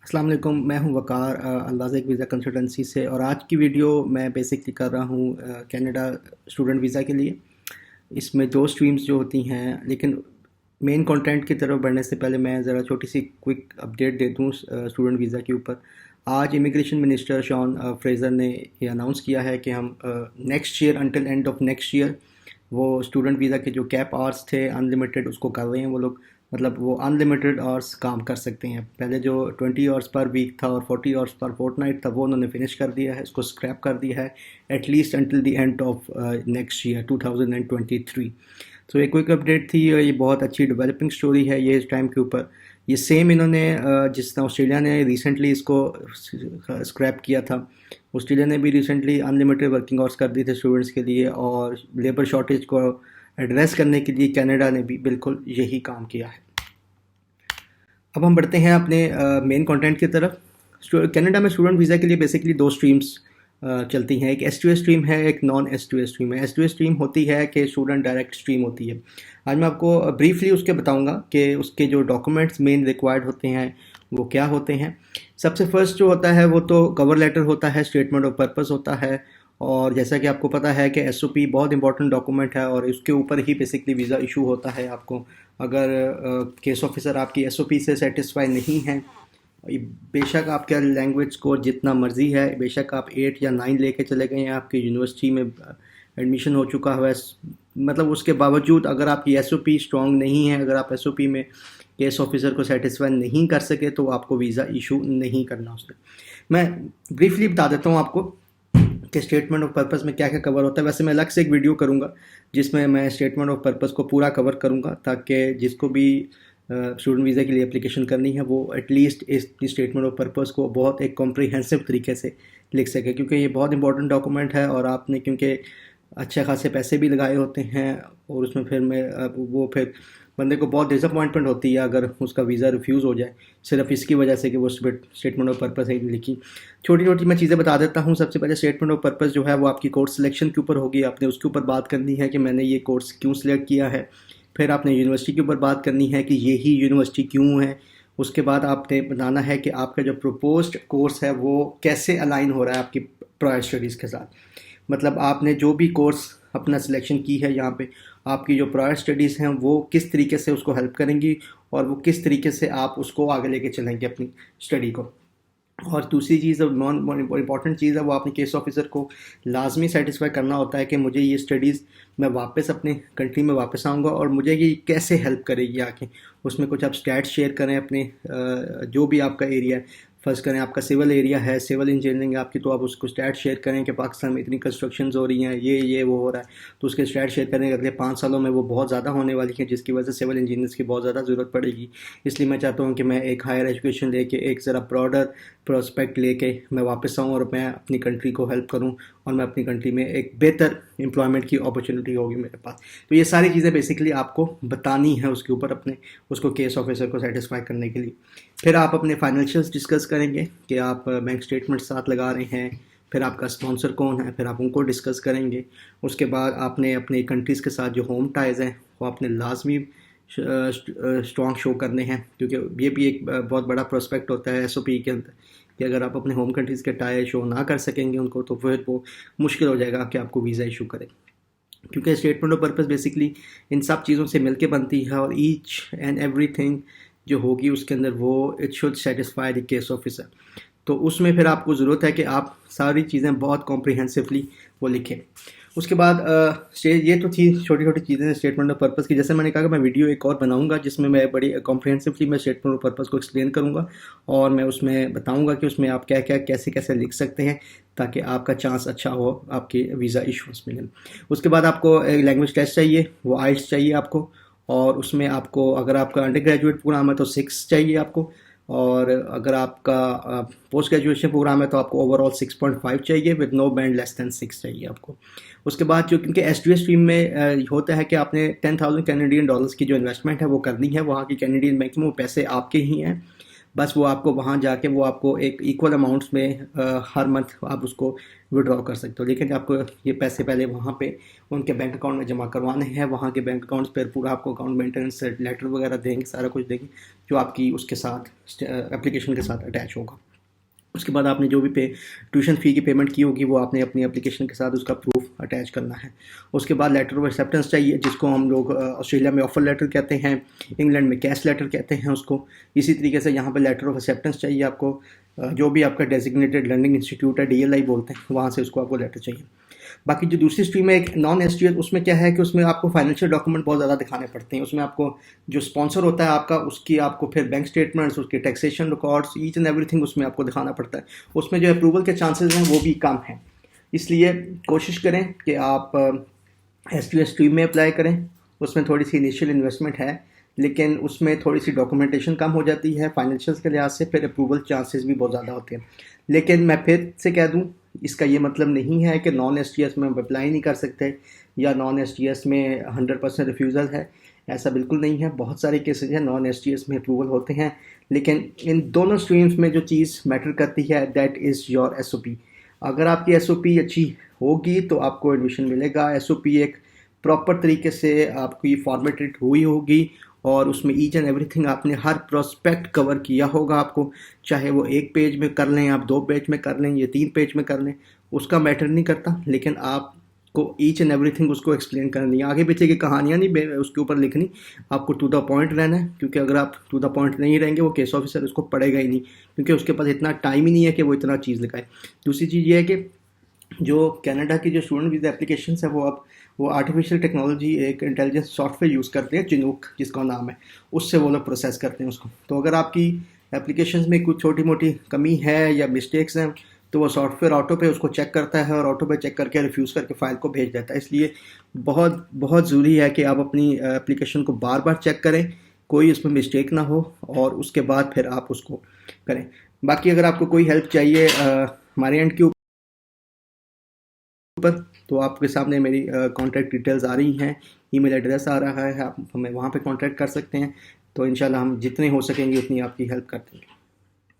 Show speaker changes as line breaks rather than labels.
अस्सलाम वालेकुम। मैं हूं वकार अल्लाज़ेक वीज़ा कंसल्टेंसी से, और आज की वीडियो मैं बेसिकली कर रहा हूं कनाडा स्टूडेंट वीज़ा के लिए। इसमें दो स्ट्रीम्स जो होती हैं, लेकिन मेन कंटेंट की तरफ बढ़ने से पहले मैं ज़रा छोटी सी क्विक अपडेट दे दूं स्टूडेंट वीज़ा के ऊपर। आज इमिग्रेशन मिनिस्टर शॉन फ्रेज़र ने ये अनाउंस किया है कि हम next year until end of next year वो स्टूडेंट वीज़ा के जो कैप आवर्स थे अनलिमिटेड उसको कर रहे हैं वो लोग। मतलब वो अनलिमिटेड आवर्स काम कर सकते हैं। पहले जो 20 आवर्स पर वीक था और 40 आवर्स पर फोर्टनाइट था वो उन्होंने फिनिश कर दिया है, इसको स्क्रैप कर दिया है at least until the end of next year 2023। तो एक क्विक अपडेट थी, ये बहुत अच्छी डेवलपिंग स्टोरी है ये इस टाइम के ऊपर। ये सेम इन्होंने जिस तरह ऑस्ट्रेलिया ने रिसेंटली इसको स्क्रैप किया था, ऑस्ट्रेलिया ने भी रिसेंटली अनलिमिटेड वर्किंग आवर्स कर दी थे स्टूडेंट्स के लिए, और लेबर शॉर्टेज को एड्रेस करने के लिए कनाडा ने भी बिल्कुल यही काम किया है। अब हम बढ़ते हैं अपने मेन कंटेंट की तरफ। कनाडा में स्टूडेंट वीज़ा के लिए बेसिकली दो स्ट्रीम्स चलती हैं। एक S2S स्ट्रीम है, एक नॉन S2S स्ट्रीम है। S2S स्ट्रीम होती है कि स्टूडेंट डायरेक्ट स्ट्रीम होती है। आज मैं आपको ब्रीफली उसके बताऊंगा कि उसके जो डॉक्यूमेंट्स मेन रिक्वायर्ड होते हैं वो क्या होते हैं। सबसे फर्स्ट जो होता है वो तो कवर लेटर होता है, स्टेटमेंट ऑफ पर्पस होता है। और जैसा कि आपको पता है कि SOP बहुत इंपॉर्टेंट डॉक्यूमेंट है और इसके ऊपर ही बेसिकली वीज़ा इशू होता है आपको। अगर केस ऑफिसर आपकी SOP से सेटिस्फाई नहीं है, बेशक आपका लैंग्वेज स्कोर जितना मर्जी है, बेशक आप 8 या 9 लेके चले गए हैं, आपकी यूनिवर्सिटी में एडमिशन हो चुका है, मतलब उसके बावजूद अगर आपकी SOP स्ट्रॉन्ग नहीं है, अगर आप SOP में केस ऑफिसर को सेटिस्फाई नहीं कर सके तो आपको वीज़ा इशू नहीं करना उससे। मैं ब्रीफली बता देता हूँ आपको कि स्टेटमेंट ऑफ पर्पस में क्या क्या कवर होता है। वैसे मैं अलग से एक वीडियो करूँगा जिसमें मैं स्टेटमेंट ऑफ पर्पस को पूरा कवर करूँगा, ताकि जिसको भी स्टूडेंट वीज़ा के लिए एप्लीकेशन करनी है वो एटलीस्ट इस स्टेटमेंट ऑफ पर्पस को बहुत एक कॉम्प्रिहेंसिव तरीके से लिख सके, क्योंकि ये बहुत इंपॉर्टेंट डॉक्यूमेंट है और आपने क्योंकि अच्छे खासे पैसे भी लगाए होते हैं, और उसमें फिर बंदे को बहुत डिसअपॉइंटमेंट होती है अगर उसका वीज़ा रिफ्यूज़ हो जाए सिर्फ इसकी वजह से कि वो स्टेटमेंट ऑफ पर्पस है लिखी। छोटी छोटी मैं चीज़ें बता देता हूँ। सबसे पहले स्टेटमेंट ऑफ पर्पस जो है वो आपकी कोर्स सिलेक्शन के ऊपर होगी। आपने उसके ऊपर बात करनी है कि मैंने ये कोर्स क्यों सिलेक्ट किया है। फिर आपने यूनिवर्सिटी के ऊपर बात करनी है कि यही यूनिवर्सिटी क्यों है। उसके बाद आपने बताना है कि आपका जो प्रपोज्ड कोर्स है वो कैसे अलाइन हो रहा है आपकी प्रायर स्टडीज़ के साथ। मतलब आपने जो भी कोर्स अपना सिलेक्शन की है, यहाँ पे आपकी जो प्रायर स्टडीज़ हैं वो किस तरीके से उसको हेल्प करेंगी और वो किस तरीके से आप उसको आगे लेके चलेंगे अपनी स्टडी को। और दूसरी चीज़ नॉन इम्पॉर्टेंट चीज़ है वो आपने केस ऑफिसर को लाजमी सेटिस्फाई करना होता है कि मुझे ये स्टडीज़ मैं वापस अपने कंट्री में वापस आऊँगा और मुझे ये कैसे हेल्प करेगी आके। उसमें कुछ आप स्टैट्स शेयर करें अपने जो भी आपका एरिया है। फर्ज करें आपका सिविल एरिया है, सिविल इंजीनियरिंग आपकी, तो आप उसको स्टैट शेयर करें कि पाकिस्तान में इतनी कंस्ट्रक्शन हो रही हैं, ये वो हो रहा है, तो उसके स्टैट शेयर करें अगले 5 सालों में वो बहुत ज़्यादा होने वाली है, जिसकी वजह से सिविल इंजीनियर्स की बहुत ज़्यादा ज़रूरत पड़ेगी। इसलिए मैं चाहता हूँ कि मैं एक हायर एजुकेशन लेके एक ज़रा ब्रॉडर प्रोस्पेक्ट लेके मैं वापस आऊँ और मैं अपनी कंट्री को हेल्प करूँ और मैं अपनी कंट्री में एक बेहतर एम्प्लॉयमेंट की अपॉर्चुनिटी होगी मेरे पास। तो ये सारी चीज़ें बेसिकली आपको बतानी है उसके ऊपर अपने उसको केस ऑफिसर को सेटिस्फाई करने के लिए। फिर आप अपने फाइनेंशियल्स डिस्कस करेंगे कि आप बैंक स्टेटमेंट साथ लगा रहे हैं, फिर आपका स्पॉन्सर कौन है, फिर आप उनको डिस्कस करेंगे। उसके बाद आपने अपने कंट्रीज़ के साथ जो होम टाइज़ हैं वो आपने लाजमी स्ट्रॉन्ग शो करने हैं, क्योंकि ये भी एक बहुत बड़ा प्रोस्पेक्ट होता है SOP के अंदर कि अगर आप अपने होम कंट्रीज़ के टाई शो ना कर सकेंगे उनको तो फिर वो मुश्किल हो जाएगा कि आपको वीज़ा इशू करें। क्योंकि स्टेटमेंट ऑफ पर्पस बेसिकली इन सब चीज़ों से मिलके बनती है और ईच एंड एवरीथिंग जो होगी उसके अंदर वो it should satisfy the case officer. तो उसमें फिर आपको ज़रूरत है कि आप सारी चीज़ें बहुत कॉम्प्रिहेंसिवली वो लिखें। उसके बाद ये तो थी छोटी छोटी चीज़ें स्टेटमेंट ऑफ पर्पस की। जैसे मैंने कहा कि मैं वीडियो एक और बनाऊंगा जिसमें मैं बड़ी कॉम्प्रिहेंसिवली मैं स्टेटमेंट ऑफ पर्पस को एक्सप्लेन करूंगा और मैं उसमें बताऊंगा कि उसमें आप क्या क्या कैसे कैसे लिख सकते हैं ताकि आपका चांस अच्छा हो आपके वीज़ा इशूज़ में। उसके बाद आपको एक लैंग्वेज टेस्ट चाहिए, वो IELTS चाहिए आपको, और उसमें आपको अगर आपका अंडर ग्रेजुएट प्रोग्राम है तो 6 चाहिए आपको, और अगर आपका पोस्ट ग्रेजुएशन प्रोग्राम है तो आपको ओवरऑल 6.5 चाहिए with no band less than 6 चाहिए आपको। उसके बाद जो क्योंकि S2S स्ट्रीम में होता है कि आपने 10,000 कैनेडियन डॉलर्स की जो इन्वेस्टमेंट है वो करनी है, वहाँ की कैनेडियन बैंक में वो पैसे आपके ही हैं, बस वो आपको वहाँ जाके वो आपको एक इक्वल अमाउंट्स में हर मंथ आप उसको विड्रॉ कर सकते हो। लेकिन आपको ये पैसे पहले वहाँ पे उनके बैंक अकाउंट में जमा करवाने हैं। वहाँ के बैंक अकाउंट्स पर पूरा आपको अकाउंट मेंटेनेंस लेटर वगैरह देंगे, सारा कुछ देंगे जो आपकी उसके साथ एप्लीकेशन के साथ अटैच होगा। उसके बाद आपने जो भी ट्यूशन फ़ी की पेमेंट की होगी वो आपने अपनी एप्लीकेशन के साथ उसका प्रूफ अटैच करना है। उसके बाद लेटर ऑफ एक्सेप्टेंस चाहिए, जिसको हम लोग ऑस्ट्रेलिया में ऑफ़र लेटर कहते हैं, इंग्लैंड में कैश लेटर कहते हैं उसको। इसी तरीके से यहाँ पे लेटर ऑफ एक्सेप्टेंस चाहिए आपको। जो भी आपका डेजिग्नेटेड लर्निंग इंस्टीट्यूट है, DLI बोलते हैं, वहाँ से उसको आपको लेटर चाहिए। बाकी जो दूसरी स्ट्रीम है एक नॉन STS, उसमें क्या है कि उसमें आपको फाइनेंशियल डॉक्यूमेंट बहुत ज़्यादा दिखाने पड़ते हैं। उसमें आपको जो स्पॉन्सर होता है आपका, उसकी आपको फिर बैंक स्टेटमेंट्स, उसके taxation records, each and everything उसमें आपको दिखाना पड़ता है। उसमें जो अप्रूवल के चांसेस हैं वो भी कम हैं। इसलिए कोशिश करें कि आप STS स्ट्रीम में अप्लाई करें। उसमें थोड़ी सी इनिशियल इन्वेस्टमेंट है, लेकिन उसमें थोड़ी सी डॉक्यूमेंटेशन कम हो जाती है फाइनेंशियल्स के लिहाज से, फिर अप्रूवल चांसेस भी बहुत ज़्यादा होते हैं। लेकिन मैं फिर से कह दूं, इसका ये मतलब नहीं है कि नॉन STS में अप्लाई नहीं कर सकते या नॉन STS में 100% रिफ्यूज़ल है। ऐसा बिल्कुल नहीं है। बहुत सारे केसेस हैं नॉन STS में अप्रूवल होते हैं। लेकिन इन दोनों स्ट्रीम्स में जो चीज़ मैटर करती है दैट इज़ योर SOP। अगर आपकी SOP अच्छी होगी तो आपको एडमिशन मिलेगा। SOP एक प्रॉपर तरीके से आपकी फॉर्मेटेड हुई होगी और उसमें ईच एंड एवरीथिंग आपने हर प्रोस्पेक्ट कवर किया होगा आपको। चाहे वो 1 पेज में कर लें, आप 2 पेज में कर लें या 3 पेज में कर लें, उसका मैटर नहीं करता। लेकिन आपको ईच एंड एवरीथिंग उसको एक्सप्लेन करनी है। आगे पीछे की कहानियाँ नहीं उसके ऊपर लिखनी, आपको टू द पॉइंट रहना है। क्योंकि अगर आप टू द पॉइंट नहीं रहेंगे वो केस ऑफिसर उसको पढ़ेगा ही नहीं, क्योंकि उसके पास इतना टाइम ही नहीं है कि वो इतना चीज़ लिखाए। दूसरी चीज़ ये है कि जो कनाडा की जो स्टूडेंट वीज़ा एप्लीकेशन है वो आर्टिफिशियल टेक्नोलॉजी, एक इंटेलिजेंस सॉफ्टवेयर यूज़ करते हैं, चिनूक जिसका नाम है, उससे वो लोग प्रोसेस करते हैं उसको। तो अगर आपकी एप्लीकेशन में कुछ छोटी मोटी कमी है या मिस्टेक्स हैं तो वो सॉफ्टवेयर ऑटो पे उसको चेक करता है और ऑटो पे चेक करके रिफ्यूज़ करके फ़ाइल को भेज देता है। इसलिए बहुत बहुत ज़रूरी है कि आप अपनी एप्लीकेशन को बार बार चेक करें, कोई उसमें मिस्टेक ना हो, और उसके बाद फिर आप उसको करें। बाकी अगर आपको कोई हेल्प चाहिए हमारे एंड के ऊपर, तो आपके सामने मेरी कॉन्टैक्ट डिटेल्स आ रही हैं, ईमेल एड्रेस आ रहा है, आप हमें वहाँ पे कॉन्टैक्ट कर सकते हैं। तो इंशाल्लाह हम जितने हो सकेंगे उतनी आपकी हेल्प करते हैं।